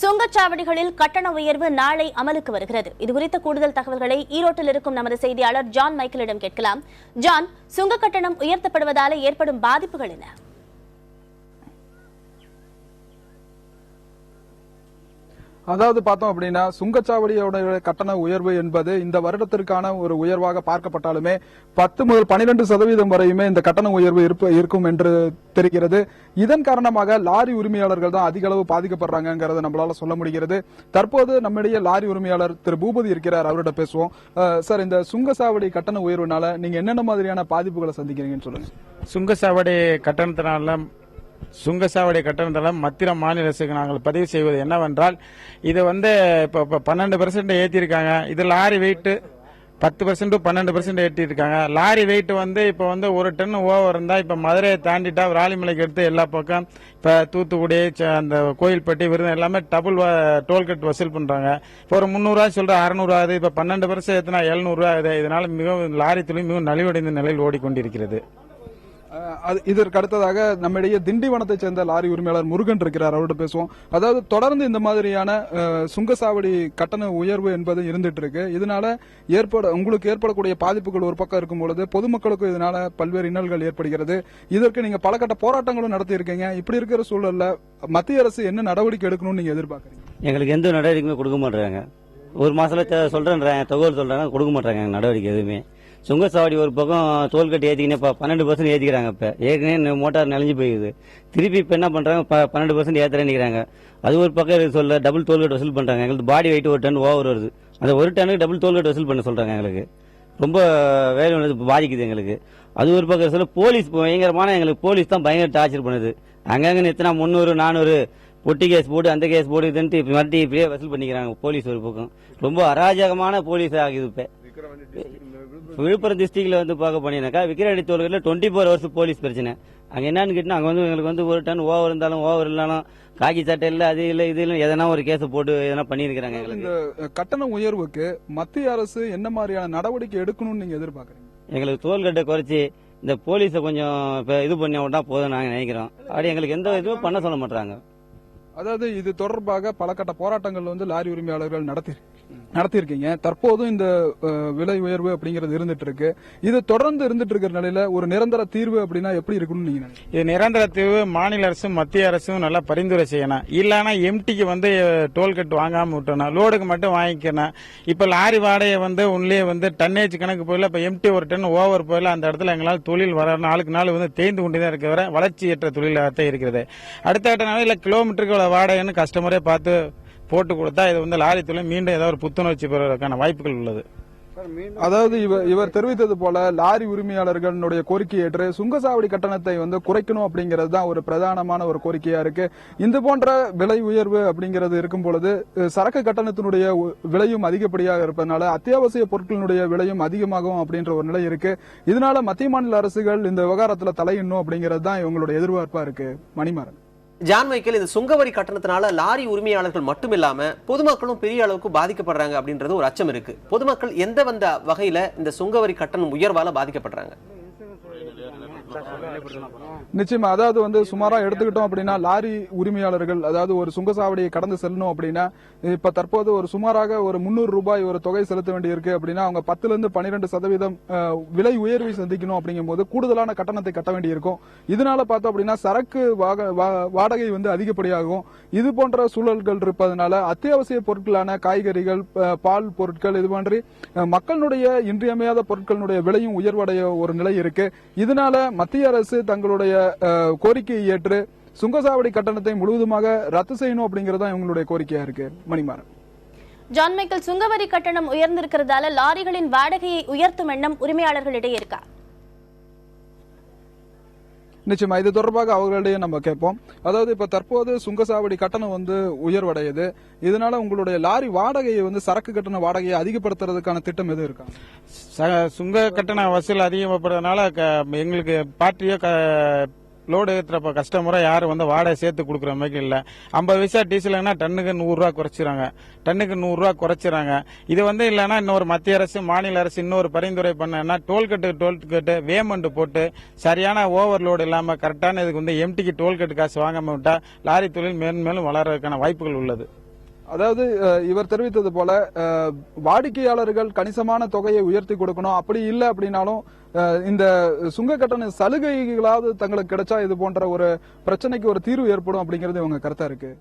சுங்கச்சாவடிகளில் கட்டண உயர்வு நாளை அமலுக்கு வருகிறது. இதுகுறித்த கூடுதல் தகவல்களை ஈரோட்டில் இருக்கும் நமது செய்தியாளர் ஜான் மைக்கேலிடம் கேட்கலாம். ஜான், சுங்க கட்டணம் உயர்த்தப்படுவதால் ஏற்படும் பாதிப்புகள் என்ன? அதாவது பார்த்தோம் அப்படின்னா சுங்கச்சாவடியோட கட்டண உயர்வு என்பது இந்த வருடத்திற்கான ஒரு உயர்வாக பார்க்கப்பட்டாலுமே 10 முதல் 12% வரையுமே இந்த கட்டண உயர்வு இருக்கும் என்று தெரிகிறது. இதன் காரணமாக லாரி உரிமையாளர்கள் தான் அதிக அளவு பாதிக்கப்படுறாங்கிறத நம்மளால சொல்ல முடிகிறது. தற்போது நம்மிடையே லாரி உரிமையாளர் திரு பூபதி இருக்கிறார், அவர்கிட்ட பேசுவோம். சார், இந்த சுங்கச்சாவடி கட்டண உயர்வுனால நீங்க என்னென்ன மாதிரியான பாதிப்புகளை சந்திக்கிறீங்கன்னு சொல்லுங்க. சுங்கச்சாவடி கட்டணத்தால் மத்திய மாநில அரசுக்கு நாங்கள் பதிவு செய்வது என்னவென்றால், இது இப்போ 12% ஏற்றிருக்காங்க. இது லாரி வெயிட் 10% to 12% ஏற்றிருக்காங்க. லாரி வெயிட் இப்போ ஒரு டன் ஓவர் இருந்தா இப்ப மதுரையை தாண்டிட்டா விராலிமலைக்கு எடுத்து எல்லா பக்கம் இப்ப தூத்துக்குடி, அந்த கோயில்பட்டி, விருது எல்லாமே டபுள் டோல்கேட் வசூல் பண்றாங்க. இப்போ ஒரு 300 ரூபாய் சொல்ற 600 ஆகுது. இப்ப 12% ஏற்றினா 700 ரூபாய் ஆகுது. இதனால மிகவும் லாரி தொழில் மிகவும் நலிவடைந்த நிலையில் ஓடிக்கொண்டிருக்கிறது. இதற்கு அடுத்ததாக நம்மிடையே திண்டிவனத்தைச் சேர்ந்த லாரி உரிமையாளர் முருகன் இருக்கிறார், அவர்கிட்ட பேசுவோம். அதாவது தொடர்ந்து இந்த மாதிரியான சுங்கச்சாவடி கட்டண உயர்வு என்பது இருந்துட்டு இருக்கு. இதனால உங்களுக்கு ஏற்படக்கூடிய பாதிப்புகள் ஒரு பக்கம் இருக்கும் பொழுது பொதுமக்களுக்கும் இதனால பல்வேறு இன்னல்கள் ஏற்படுகிறது. இதற்கு நீங்க பல கட்ட போராட்டங்களும் நடத்தி இருக்கீங்க. இப்படி இருக்கிற சூழல்ல மத்திய அரசு என்ன நடவடிக்கை எடுக்கணும்னு நீங்க எதிர்பார்க்கறீங்க? எங்களுக்கு எந்த நடவடிக்கையுமே கொடுக்க மாட்டாங்க. ஒரு மாசத்துல சொல்றேன் தகவல் சொல்றாங்க, கொடுக்க மாட்டாங்க நடவடிக்கை எதுவுமே. சுங்கச்சாவடி ஒரு பக்கம் டோல்கேட் ஏற்றிக்கினே 12% ஏற்றிக்கிறாங்க. இப்ப ஏற்கனவே மோட்டார் நெளிஞ்சு போயிடுது. திருப்பி இப்ப என்ன பண்றாங்க, 12% ஏத்துறேன்னு. அது ஒரு பக்கம் சொல்ல டபுள் டோல்கேட் வசூல் பண்றாங்க. எங்களுக்கு பாடி வெயிட் ஒரு டன் ஓவர் வருது. அந்த ஒரு டனுக்கு டபுள் டோல்கேட் வசூல் பண்ண சொல்றாங்க. எங்களுக்கு ரொம்ப வேலை பாதிக்குது எங்களுக்கு. அது ஒரு பக்கம் சொல்ல போலீஸ் பயங்கரமான, எங்களுக்கு போலீஸ் தான் பயங்கர டார்ச்சர் பண்ணுது. அங்கங்க எத்தனை 300 400 பொட்டி கேஸ் போட்டு அந்த கேஸ் போட்டு இதுன்ட்டு மறுபடியும் இப்படியே வசூல் பண்ணிக்கிறாங்க போலீஸ். ஒரு பக்கம் ரொம்ப அராஜகமான போலீஸ் ஆகுது. இப்ப விழுப்புரம் டிஸ்ட்ரிக்ட்ல பார்க்க போனீங்கன்னாக்கா விக்கிரவாண்டி டோல்கேட்ல 24 hours போலீஸ் பிரச்சனை. அங்க என்னன்னு கேட்டா அங்க எங்களுக்கு ஒரு டன் ஓவர் இருந்தாலும் ஓவர் இல்லனாலும் காக்கி சட்டை இல்ல, அது இல்ல, இது இல்ல, எதனா ஒரு கேஸ் போட்டு எதனா பண்ணிருக்காங்க. இந்த கட்டண உயர்வுக்கு மத்திய அரசு என்ன மாதிரியான நடவடிக்கை எடுக்கணும்னு நீங்க எதிர்பார்க்கறீங்க? எங்களுக்கு டோல்கேட்டை குறைச்சி இந்த போலீஸை கொஞ்சம் இது பண்ணி விட்டா போதும் நாங்க நினைக்கிறோம். அப்படி எங்களுக்கு எந்த இதுவும் பண்ண சொல்ல மாட்டாங்க. அதாவது இது தொடர்பாக பல கட்ட போராட்டங்கள் லாரி உரிமையாளர்கள் நடத்தியிருக்கீங்க. தற்போது இந்த விலை உயர்வு அப்படிங்கிறது இருந்துட்டு இருக்கு. இது தொடர்ந்து இருந்துட்டு இருக்கிற நிலையில ஒரு நிரந்தர தீர்வு அப்படின்னா எப்படி இருக்கும்னு நீங்க நினைக்கிறீங்க? இது நிரந்தர தீர்வு மாநில அரசும் மத்திய அரசும் நல்லா பரிந்துரை செய்யணும். இல்லனா எம்டிக்கு டோல்கேட் வாங்காம விட்டணும், லோடுக்கு மட்டும் வாங்கிக்கணும். இப்ப லாரி வாடகை ஒன்லயே டன்னேஜ் கணக்கு போயில, இப்ப எம்டி ஒரு டன் ஓவர் போயில அந்த இடத்துல எங்களால் தொழில் வர நாளுக்கு நாள் தேய்ந்து கொண்டுதான் இருக்க வர வளர்ச்சியற்ற தொழிலாகத்தான் இருக்கிறது. அடுத்த கட்ட நாள் கிலோமீட்டருக்கு வாடகைன்னு கஸ்டமரே பார்த்து போட்டு கொடுத்தா இது லாரி தொழில் மீண்டும் ஏதாவது ஒரு புத்துணர்ச்சி பெறுவதற்கான வாய்ப்புகள் உள்ளது. அதாவது இவர் தெரிவித்தது போல லாரி உரிமையாளர்களுடைய கோரிக்கை ஏற்று சுங்கச்சாவடி கட்டணத்தை குறைக்கணும் அப்படிங்கிறது தான் ஒரு பிரதானமான ஒரு கோரிக்கையா இருக்கு. இந்த போன்ற விலை உயர்வு அப்படிங்கிறது இருக்கும் பொழுது சரக்கு கட்டணத்தினுடைய விலையும் அதிகப்படியாக இருப்பதனால அத்தியாவசிய பொருட்களினுடைய விலையும் அதிகமாகும் அப்படின்ற ஒரு நிலை இருக்கு. இதனால மத்திய மாநில அரசுகள் இந்த விவகாரத்துல தலையிடணும் அப்படிங்கிறது தான் இவங்களுடைய எதிர்பார்ப்பா இருக்கு. மணிமாறன். ஜான் மைக்கேல், இந்த சுங்கவரி கட்டணத்தினால லாரி உரிமையாளர்கள் மட்டும் இல்லாம பொதுமக்களும் பெரிய அளவுக்கு பாதிக்கப்படுறாங்க அப்படின்றது ஒரு அச்சம் இருக்கு. பொதுமக்கள் எந்த வகையில இந்த சுங்கவரி கட்டணம் உயர்வால பாதிக்கப்படுறாங்க? நிச்சயமா, அதாவது சுமாரா எடுத்துக்கிட்டோம் அப்படின்னா லாரி உரிமையாளர்கள் அதாவது ஒரு சுங்கச்சாவடியை கடந்து செல்லணும் அப்படின்னா இப்ப தற்போது ஒரு சுமாராக ஒரு 300 ரூபாய் ஒரு தொகை செலுத்த வேண்டி இருக்கு அப்படின்னா அவங்க 10 to 12% விலை உயர்வை சந்திக்கணும் அப்படிங்கும் போது கூடுதலான கட்டணத்தை கட்ட வேண்டி இருக்கும். இதனால பார்த்தோம் அப்படின்னா சரக்கு வாடகை அதிகப்படியாகும். இது போன்ற சூழல்கள் இருப்பதனால அத்தியாவசிய பொருட்களான காய்கறிகள், பால் பொருட்கள், இது மாதிரி மக்களுடைய இன்றியமையாத பொருட்களுடைய விலையும் உயர்வடைய ஒரு நிலை இருக்கு. இதனால மத்திய அரசு தங்களுடைய கோரிக்கையை ஏற்று சுங்கச்சாவடி கட்டணத்தை முழுவதுமாக ரத்து செய்யணும் அப்படிங்கறதா இவங்களுடைய கோரிக்கையா இருக்கு. மணிமாறன். ஜான் மைக்கேல், சுங்கவரி கட்டணம் உயர்ந்திருக்கிறதால லாரிகளின் வாடகையை உயர்த்தும் எண்ணம் உரிமையாளர்களிடையே இருக்கா? நிச்சயமா, இது தொடர்பாக அவர்களிடையே நம்ம கேட்போம். அதாவது இப்ப தற்போது சுங்கச்சாவடி கட்டணம் உயர்வடையுது. இதனால உங்களுடைய லாரி வாடகையை சரக்கு கட்டண வாடகையை அதிகப்படுத்துறதுக்கான திட்டம் எதுவும் இருக்கா? சுங்க கட்டண வசூல் அதிகப்படுறதுனால எங்களுக்கு பார்ட்டியோ லோடு ஏற்றுறப்ப கஸ்டமரை யாரும் வாடகை சேர்த்து கொடுக்குற மாதிரி இல்ல. 50 பைசா டீசல்னா டன்னுக்கு 100 ரூபா குறைச்சிறாங்க. டன்னுக்கு 100 ரூபா குறைச்சிறாங்க. இது இல்லைன்னா இன்னொரு மத்திய அரசு மாநில அரசு இன்னொரு பரிந்துரை பண்ணா டோல்கேட்டு வேமெண்ட் போட்டு சரியான ஓவர்லோடு இல்லாம கரெக்டான இதுக்கு எம்டிக்கு டோல்கேட் காசு வாங்காம விட்டா லாரி தொழில் மேலும் மேலும் வளர்றதுக்கான வாய்ப்புகள் உள்ளது. அதாவது இவர் தெரிவித்தது போல வாடிக்கையாளர்கள் கணிசமான தொகையை உயர்த்தி கொடுக்கணும், அப்படி இல்லை அப்படின்னாலும் இந்த சுங்க கட்டண சலுகைகளாவது தங்களுக்கு கிடைச்சா இது போன்ற ஒரு பிரச்சனைக்கு ஒரு தீர்வு ஏற்படும் அப்படிங்கிறது இவங்க கருத்தா இருக்கு.